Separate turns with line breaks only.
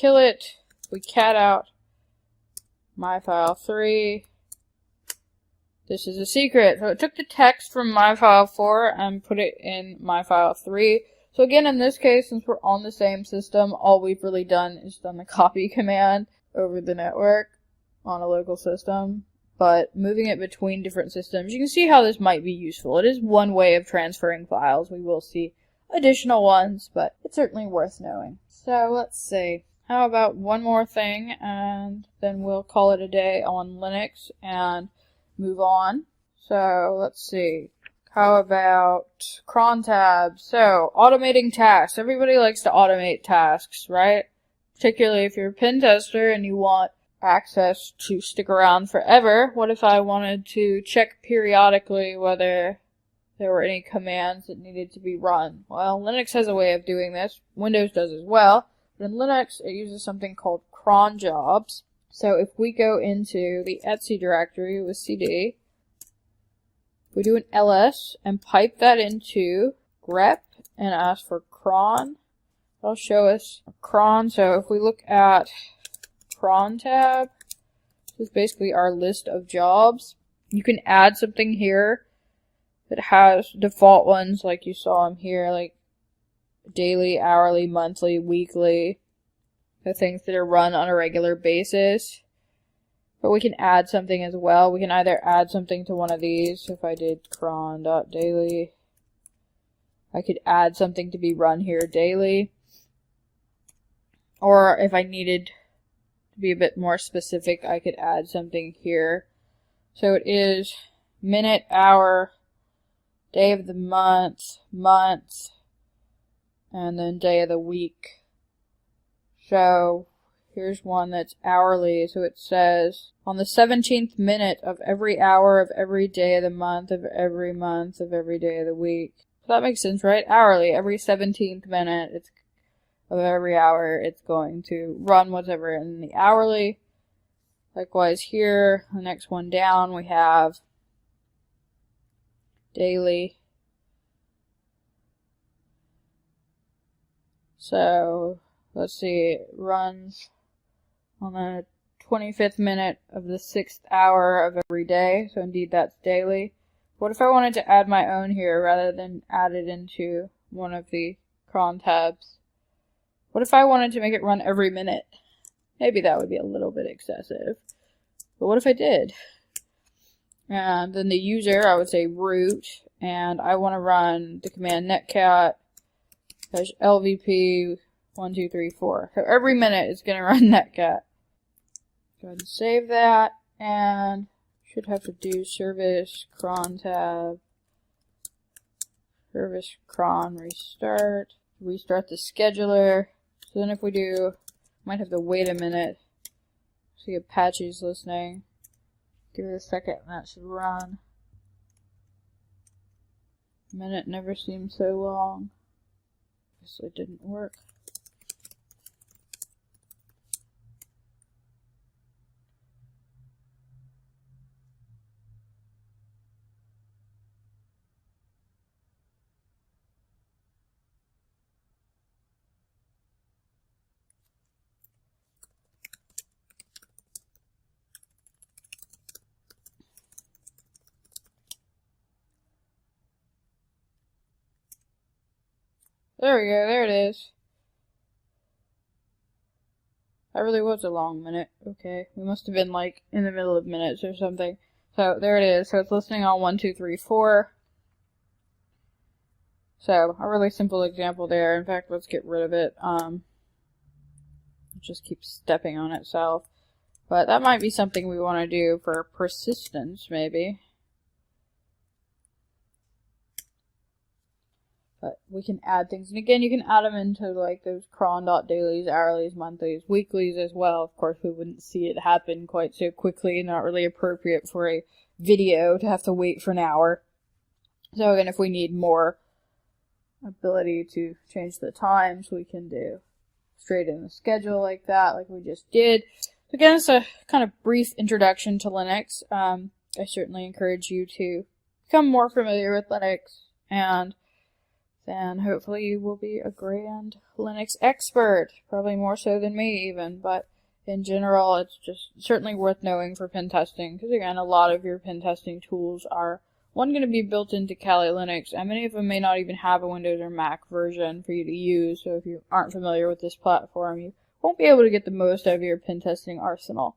kill it, we cat out myfile3. This is a secret. So it took the text from myfile4 and put it in myfile3. So again, in this case, since we're on the same system, all we've really done is done the copy command over the network on a local system. But moving it between different systems, you can see how this might be useful. It is one way of transferring files. We will see additional ones, but it's certainly worth knowing. So let's see. How about one more thing, and then we'll call it a day on Linux and move on. So let's see. How about cron tabs? So automating tasks. Everybody likes to automate tasks, right? Particularly if you're a pen tester and you want access to stick around forever. What if I wanted to check periodically whether there were any commands that needed to be run? Well, Linux has a way of doing this. Windows does as well. But in Linux, it uses something called cron jobs. So if we go into the etc directory with cd, we do an ls and pipe that into grep and ask for cron. It'll show us a cron. So if we look at cron tab, this is basically our list of jobs. You can add something here that has default ones like you saw them here, like daily, hourly, monthly, weekly, the things that are run on a regular basis. But we can add something as well. We can either add something to one of these. So if I did cron.daily, I could add something to be run here daily. Or if I needed to be a bit more specific, I could add something here. So it is minute, hour, day of the month, and then day of the week. So here's one that's hourly. So it says on the 17th minute of every hour of every day of the month of every day of the week. So that makes sense, right? Hourly, every 17th minute of every hour, it's going to run whatever in the hourly. Likewise here, the next one down, we have daily. So let's see, it runs on the 25th minute of the 6th hour of every day. So indeed that's daily. What if I wanted to add my own here rather than add it into one of the cron tabs? What if I wanted to make it run every minute? Maybe that would be a little bit excessive. But what if I did? And then the user, I would say root, and I want to run the command netcat -lvp1234. So every minute it's going to run netcat. Go ahead and save that, and should have to do service cron tab, service cron restart the scheduler. So then if we do, might have to wait a minute. See Apache's listening. Give it a second and that should run. A minute never seemed so long. Guess it didn't work. There we go, there it is. That really was a long minute. Okay, we must have been like in the middle of minutes or something. So there it is. So it's listening on 1, 2, 3, 4. So a really simple example there. In fact, let's get rid of it. It just keeps stepping on itself. But that might be something we want to do for persistence, maybe. But we can add things. And again, you can add them into like those cron.dailies, hourlies, monthlies, weeklies as well. Of course, we wouldn't see it happen quite so quickly. Not really appropriate for a video to have to wait for an hour. So again, if we need more ability to change the times, we can do straight in the schedule like that, like we just did. So again, it's a kind of brief introduction to Linux. I certainly encourage you to become more familiar with Linux, and then hopefully you will be a grand Linux expert, probably more so than me even, but in general, it's just certainly worth knowing for pen testing, because again, a lot of your pen testing tools are, one, going to be built into Kali Linux, and many of them may not even have a Windows or Mac version for you to use, so if you aren't familiar with this platform, you won't be able to get the most out of your pen testing arsenal.